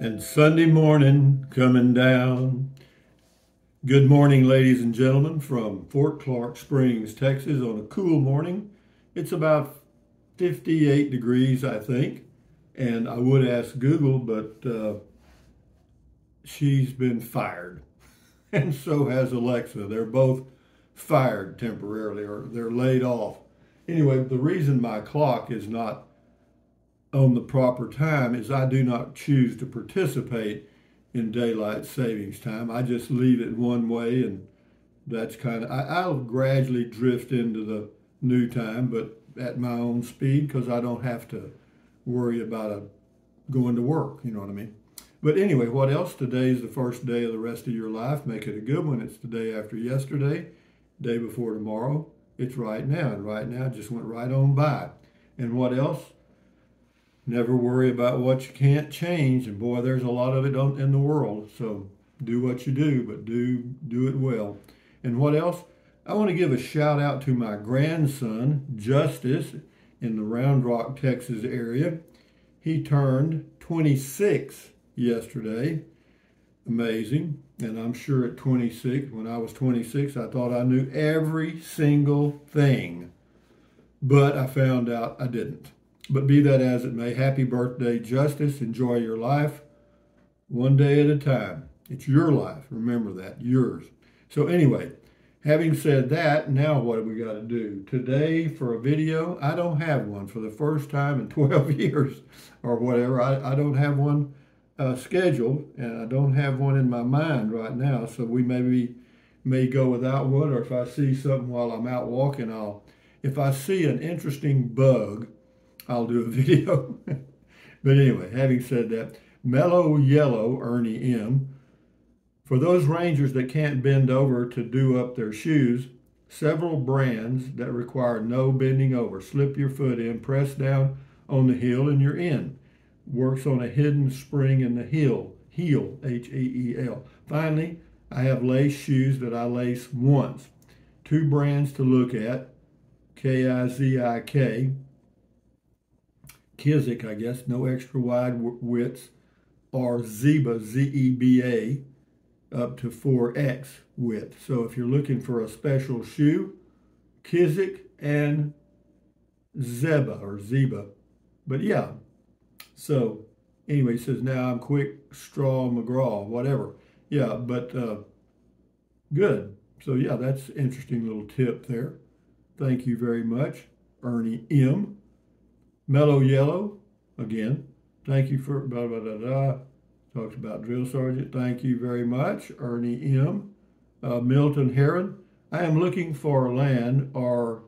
And Sunday morning coming down. Good morning, ladies and gentlemen, from Fort Clark Springs, Texas, on a cool morning. It's about 58 degrees, I think. And I would ask Google, but she's been fired. And so has Alexa. They're both fired temporarily, or they're laid off. Anyway, the reason my clock is not on the proper time is I do not choose to participate in daylight savings time. I just leave it one way, and that's kind of, I'll gradually drift into the new time, but at my own speed, because I don't have to worry about going to work, you know what I mean? But anyway, what else? Today's the first day of the rest of your life. Make it a good one. It's the day after yesterday, day before tomorrow. It's right now, and right now just went right on by. And what else? Never worry about what you can't change. And boy, there's a lot of it in the world. So do what you do, but do it well. And what else? I want to give a shout out to my grandson, Justice, in the Round Rock, Texas area. He turned 26 yesterday. Amazing. And I'm sure at 26, when I was 26, I thought I knew every single thing. But I found out I didn't. But be that as it may, happy birthday, Justice. Enjoy your life one day at a time. It's your life. Remember that. Yours. So anyway, having said that, now what do we got to do? Today for a video, I don't have one for the first time in 12 years or whatever. I don't have one scheduled, and I don't have one in my mind right now. So we may go without one, or if I see something while I'm out walking, if I see an interesting bug, I'll do a video. But anyway, having said that, Mellow Yellow, Ernie M. For those rangers that can't bend over to do up their shoes, several brands that require no bending over. Slip your foot in, press down on the heel, and you're in. Works on a hidden spring in the heel, H-E-E-L. Finally, I have lace shoes that I lace once. Two brands to look at, K-I-Z-I-K, Kizik, I guess, no extra wide widths, or Zeba, Z-E-B-A, up to 4X width. So if you're looking for a special shoe, Kizik and Zeba. But yeah, so anyway, he says, now I'm quick, straw, McGraw, whatever. Yeah, but good. So yeah, that's an interesting little tip there. Thank you very much, Ernie M. Mellow Yellow, again, thank you for blah, blah, blah, blah. Talks about Drill Sergeant. Thank you very much, Ernie M. Milton Heron. I am looking for land or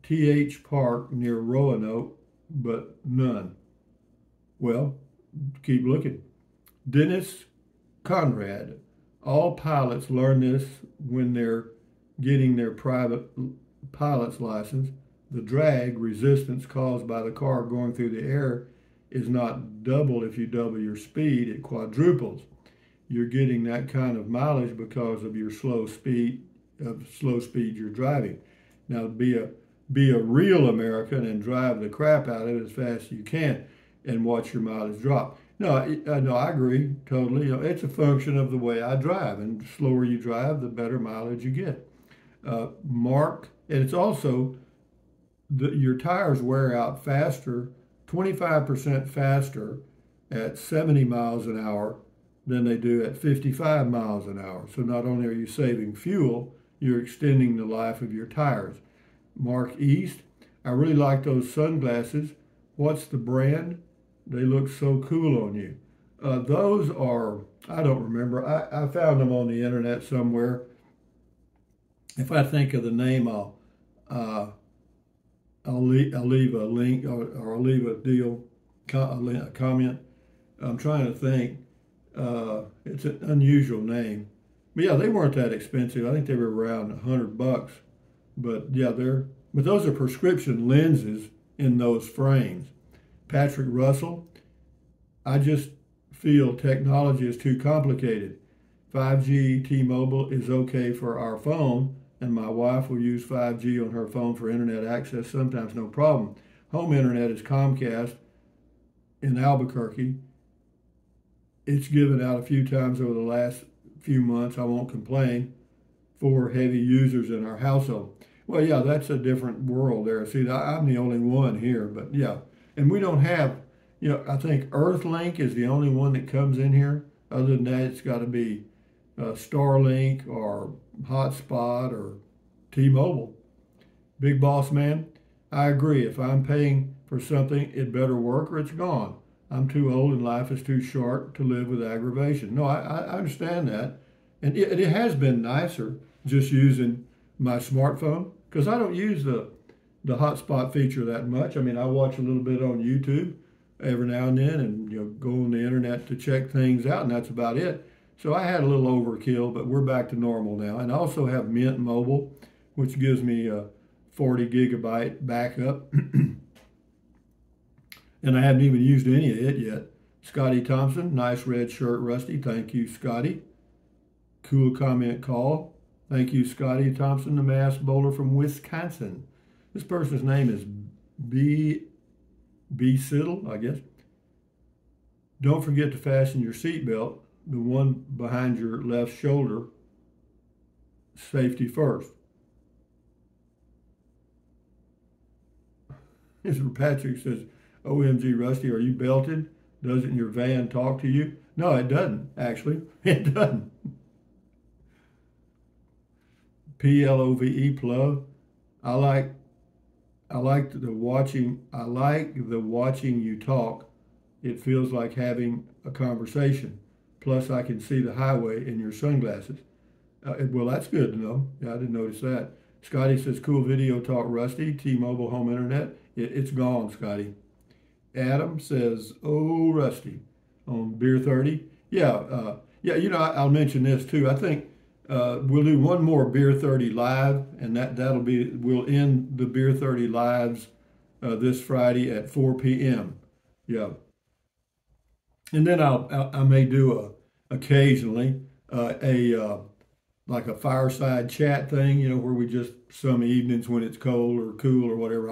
TH Park near Roanoke, but none. Well, keep looking. Dennis Conrad. All pilots learn this when they're getting their private pilot's license. The drag resistance caused by the car going through the air is not double if you double your speed, it quadruples. You're getting that kind of mileage because of your slow speed you're driving. Now be a real American and drive the crap out of it as fast as you can and watch your mileage drop. No, I agree totally. You know, it's a function of the way I drive, and the slower you drive, the better mileage you get. And it's also your tires wear out faster, 25% faster at 70 miles an hour than they do at 55 miles an hour. So not only are you saving fuel, you're extending the life of your tires. Mark East, I really like those sunglasses. What's the brand? They look so cool on you. Those are, I don't remember. I found them on the internet somewhere. If I think of the name, I'll leave a link or I'll leave a comment. I'm trying to think. It's an unusual name. But yeah, they weren't that expensive. I think they were around $100. But yeah, but those are prescription lenses in those frames. Patrick Russell, I just feel technology is too complicated. 5G T-Mobile is okay for our phone, and my wife will use 5G on her phone for internet access, sometimes no problem. Home internet is Comcast in Albuquerque, it's given out a few times over the last few months. I won't complain. 4 heavy users in our household. Well, yeah, that's a different world there. See, I'm the only one here, but yeah. And we don't have, I think Earthlink is the only one that comes in here. Other than that, it's got to be Starlink or Hotspot or T-Mobile. Big Boss Man, I agree. If I'm paying for something, it better work or it's gone. I'm too old and life is too short to live with aggravation. No, I understand that. And it has been nicer just using my smartphone because I don't use the hotspot feature that much. I mean, I watch a little bit on YouTube every now and then and go on the internet to check things out, and that's about it. So I had a little overkill, but we're back to normal now. And I also have Mint Mobile, which gives me a 40 gigabyte backup. And I haven't even used any of it yet. Scotty Thompson, nice red shirt, Rusty. Thank you, Scotty. Cool comment call. Thank you, Scotty Thompson, the mass bowler from Wisconsin. This person's name is B. Siddle, I guess. Don't forget to fasten your seatbelt, the one behind your left shoulder. Safety first. Mr. Patrick says, OMG, Rusty, are you belted? Doesn't your van talk to you? No, it doesn't, actually. It doesn't. PLOVE, plug. I like the watching you talk. It feels like having a conversation. Plus, I can see the highway in your sunglasses. Well, that's good to know. Yeah, I didn't notice that. Scotty says, cool video talk, Rusty. T-Mobile home internet. It's gone, Scotty. Adam says, oh, Rusty, on Beer 30. Yeah, I'll mention this too. I think we'll do one more Beer 30 live, and we'll end the Beer 30 lives this Friday at 4 p.m. Yeah. And then I may do occasionally like a fireside chat thing, where we just some evenings when it's cold or cool or whatever,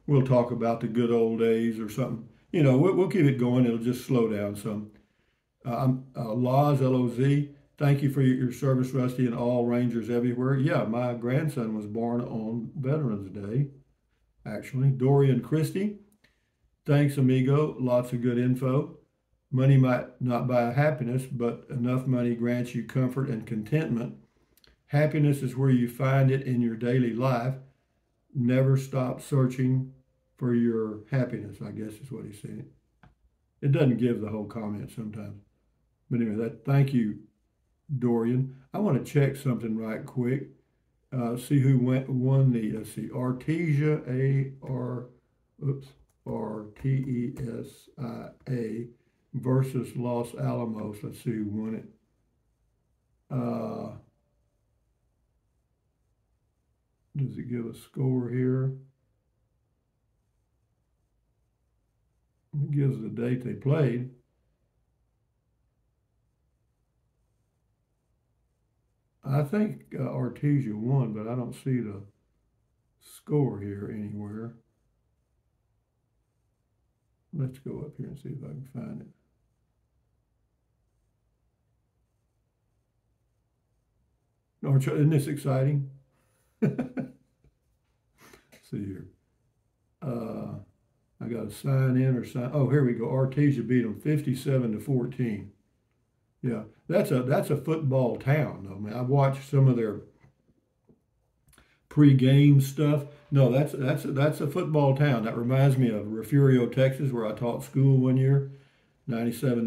we'll talk about the good old days or something. We'll keep it going. It'll just slow down some. Loz, L-O-Z, thank you for your service, Rusty, and all Rangers everywhere. Yeah, my grandson was born on Veterans Day, actually. Dorian Christie, thanks, amigo. Lots of good info. Money might not buy happiness, but enough money grants you comfort and contentment. Happiness is where you find it in your daily life. Never stop searching for your happiness, I guess is what he's saying. It doesn't give the whole comment sometimes. But anyway, thank you, Dorian. I want to check something right quick. See who won the, let's see, Artesia, R-T-E-S-I-A versus Los Alamos. Let's see who won it. Does it give a score here? It gives the date they played. I think Artesia won, but I don't see the score here anywhere. Let's go up here and see if I can find it. No, isn't this exciting? See here. I got to sign in or sign. Oh, here we go. Artesia beat them 57-14. Yeah, that's a football town, though. Man, I've watched some of their pre-game stuff. No, that's a football town. That reminds me of Refugio, Texas, where I taught school one year, 96,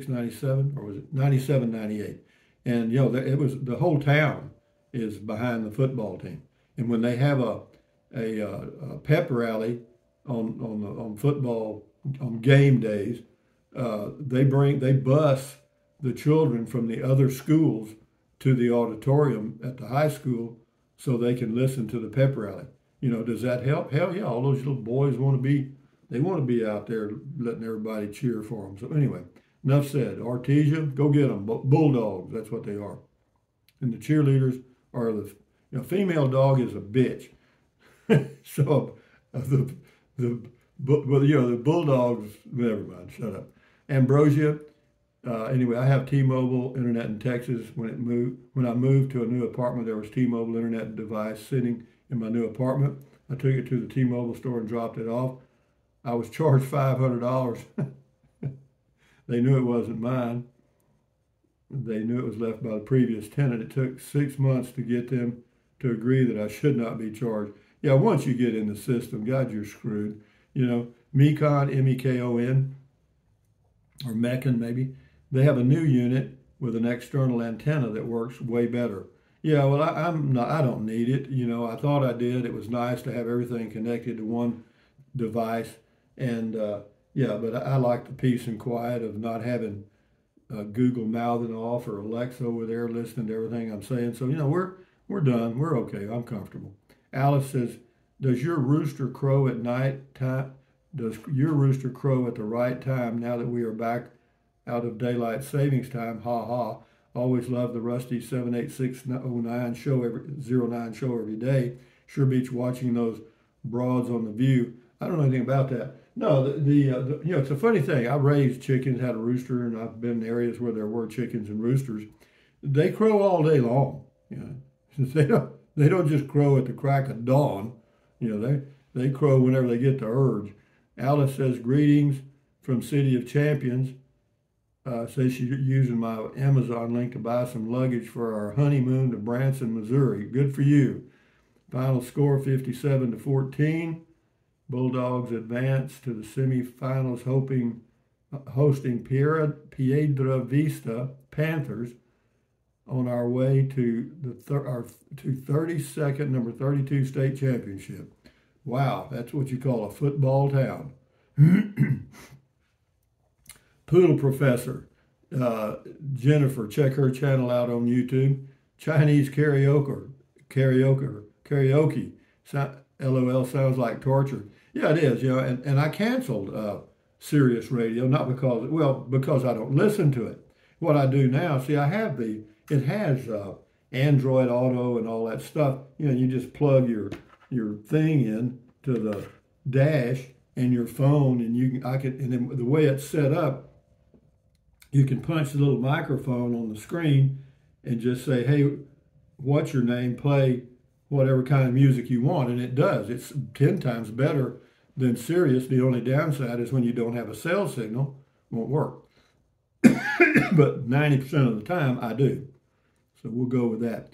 97, or was it 97, 98? And it was the whole town is behind the football team. And when they have a pep rally on football on game days, they bus the children from the other schools to the auditorium at the high school so they can listen to the pep rally. Does that help? Hell yeah! All those little boys want to be out there letting everybody cheer for them. So anyway, enough said. Artesia, go get them. Bulldogs, that's what they are. And the cheerleaders are the female dog is a bitch. So the bulldogs. Never mind. Shut up. Ambrosia, Anyway, I have T-Mobile internet in Texas. When I moved to a new apartment, there was T-Mobile internet device sitting in my new apartment. I took it to the T-Mobile store and dropped it off. I was charged $500. They knew it wasn't mine. They knew it was left by the previous tenant. It took 6 months to get them to agree that I should not be charged. Yeah, once you get in the system, God, you're screwed. You know, Mekon, M-E-K-O-N, or Mekon maybe, they have a new unit with an external antenna that works way better. Yeah, well, I don't need it. You know, I thought I did. It was nice to have everything connected to one device. And yeah, but I like the peace and quiet of not having Google mouthing off or Alexa over there listening to everything I'm saying. So, you know, we're done. We're okay. I'm comfortable. Alice says, does your rooster crow at night time? Does your rooster crow at the right time now that we are back out of daylight savings time? Ha ha. Always love the Rusty 78609 show every day. Sure beats watching those broads on the View. I don't know anything about that. No, you know, it's a funny thing. I raised chickens, had a rooster, and I've been in areas where there were chickens and roosters. They crow all day long. You know, they don't just crow at the crack of dawn. You know, they crow whenever they get the urge. Alice says, greetings from City of Champions. Says she's using my Amazon link to buy some luggage for our honeymoon to Branson, Missouri. Good for you. Final score 57-14. Bulldogs advance to the semifinals, hosting Piedra Vista Panthers on our way to our 32nd, number 32 state championship. Wow, that's what you call a football town. Poodle Professor, Jennifer, check her channel out on YouTube. Chinese karaoke. LOL, sounds like torture. Yeah, it is, you know, and I canceled Sirius Radio, not because, well, because I don't listen to it. What I do now, see, it has Android Auto and all that stuff. You know, you just plug your thing in to the dash and your phone, and and then the way it's set up, you can punch the little microphone on the screen and just say, hey, what's your name? Play whatever kind of music you want, and it does. It's 10 times better than Sirius. The only downside is when you don't have a cell signal, it won't work. But 90% of the time, I do. So we'll go with that.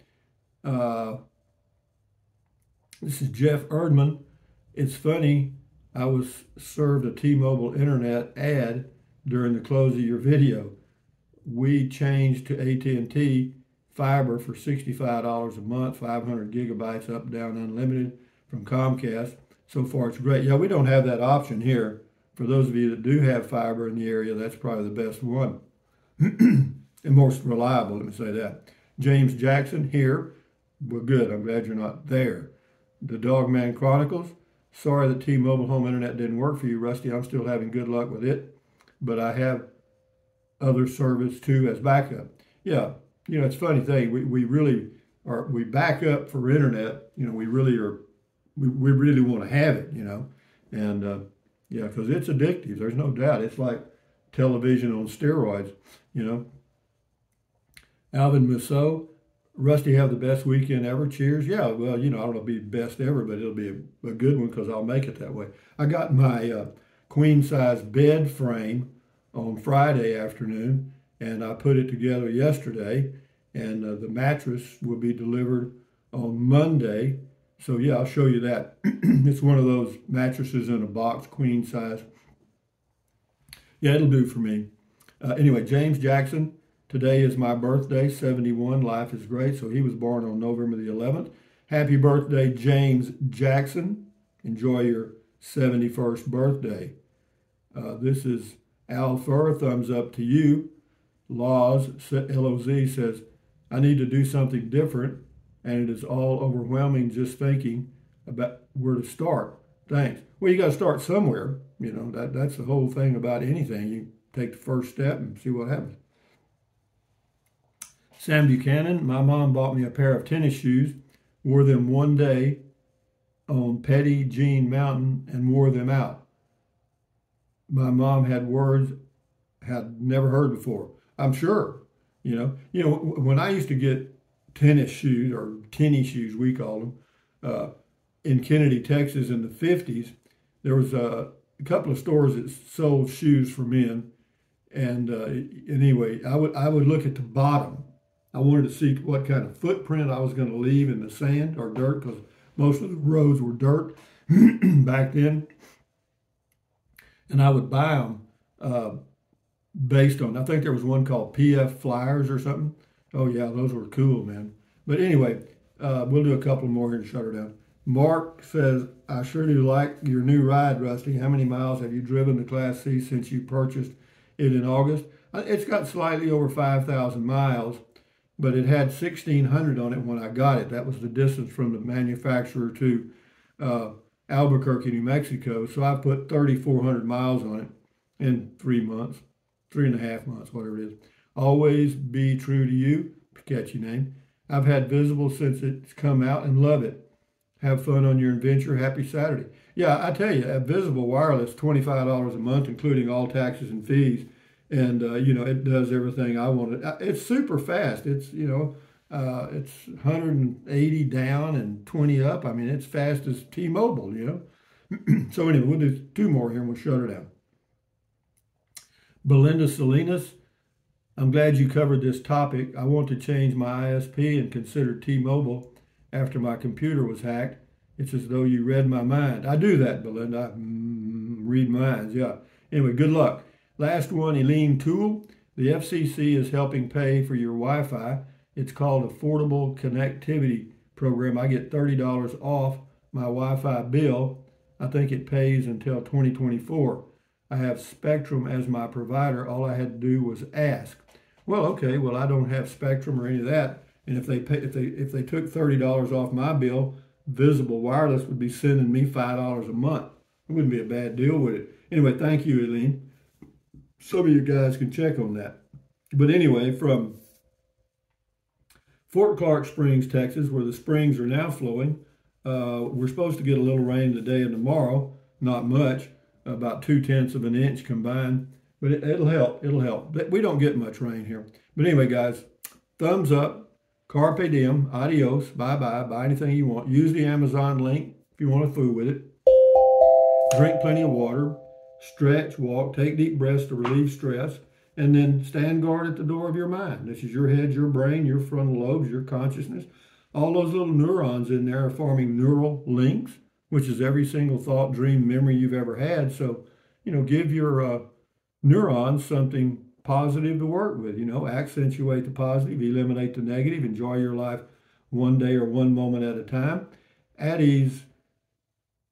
This is Jeff Erdman. It's funny, I was served a T-Mobile internet ad during the close of your video. We changed to AT&T fiber for $65 a month, 500 gigabytes up, down, unlimited from Comcast. So far, it's great. Yeah, we don't have that option here. For those of you that do have fiber in the area, that's probably the best one. And most reliable, let me say that. James Jackson here. Well, good. I'm glad you're not there. The Dogman Chronicles. Sorry that T-Mobile home internet didn't work for you, Rusty. I'm still having good luck with it. But I have other service too as backup. Yeah. You know, it's a funny thing. We really are, we back up for internet. You know, we really want to have it, you know. And yeah, because it's addictive. There's no doubt. It's like television on steroids, you know. Alvin Musso, Rusty, have the best weekend ever. Cheers. Yeah, well, you know, I don't know if it'll be best ever, but it'll be a good one because I'll make it that way. I got my queen-size bed frame on Friday afternoon, and I put it together yesterday, and the mattress will be delivered on Monday. So yeah, I'll show you that. It's one of those mattresses in a box, queen size. Yeah, it'll do for me. Anyway, James Jackson, today is my birthday, 71. Life is great. So he was born on November the 11th. Happy birthday, James Jackson. Enjoy your 71st birthday. This is Al Fur, thumbs up to you. Laws, L-O-Z, says, I need to do something different, and it is all overwhelming just thinking about where to start. Thanks. Well, you got to start somewhere. You know, that's the whole thing about anything. You take the first step and see what happens. Sam Buchanan, my mom bought me a pair of tennis shoes, wore them one day on Petit Jean Mountain and wore them out. My mom had words had never heard before. I'm sure. When I used to get tennis shoes, or tennis shoes we call them, in Kennedy, Texas in the 50s, there was a couple of stores that sold shoes for men. And anyway, I would look at the bottom. I wanted to see what kind of footprint I was going to leave in the sand or dirt, because most of the roads were dirt back then. And I would buy them based on, I think there was one called PF Flyers or something. Oh yeah, those were cool, man. But anyway, we'll do a couple more here and shut her down. Mark says, I sure do like your new ride, Rusty. How many miles have you driven the Class C since you purchased it in August? It's got slightly over 5,000 miles, but it had 1,600 on it when I got it. That was the distance from the manufacturer to Albuquerque, New Mexico. So I put 3,400 miles on it in 3 months, 3.5 months, whatever it is. Always be true to you. Catchy name. I've had Visible since it's come out and love it. Have fun on your adventure. Happy Saturday. Yeah, I tell you, at Visible Wireless, $25 a month, including all taxes and fees. And, it does everything I wanted. It's super fast. It's, it's 180 down and 20 up. I mean, it's fast as T-Mobile, So anyway, we'll do 2 more here and we'll shut her down. Belinda Salinas, I'm glad you covered this topic. I want to change my ISP and consider T-Mobile after my computer was hacked. It's as though you read my mind. I do that, Belinda. I read minds, yeah. Anyway, good luck. Last one, Eileen Toole. The FCC is helping pay for your Wi-Fi. It's called Affordable Connectivity Program. I get $30 off my Wi-Fi bill. I think it pays until 2024. I have Spectrum as my provider. All I had to do was ask. Well, okay, well, I don't have Spectrum or any of that. And if they took $30 off my bill, Visible Wireless would be sending me $5 a month. It wouldn't be a bad deal, would it? Anyway, thank you, Eileen. Some of you guys can check on that. But anyway, from Fort Clark Springs, Texas, where the springs are now flowing, we're supposed to get a little rain today and tomorrow. Not much, about 2/10 of an inch combined. But it'll help. It'll help. We don't get much rain here. But anyway, guys, thumbs up. Carpe diem, adios, bye-bye, buy anything you want. Use the Amazon link if you want to fool with it. Drink plenty of water, stretch, walk, take deep breaths to relieve stress, and then stand guard at the door of your mind. This is your head, your brain, your frontal lobes, your consciousness. All those little neurons in there are forming neural links, which is every single thought, dream, memory you've ever had. So, give your neurons something positive to work with, accentuate the positive, eliminate the negative, enjoy your life one day or one moment at a time. At ease,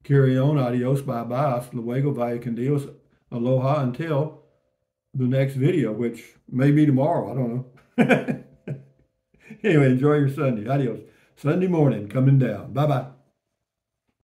carry on, adios, bye-bye, hasta luego, vaya con Dios, aloha, until the next video, which may be tomorrow, I don't know. Anyway, enjoy your Sunday, adios. Sunday morning coming down, bye-bye.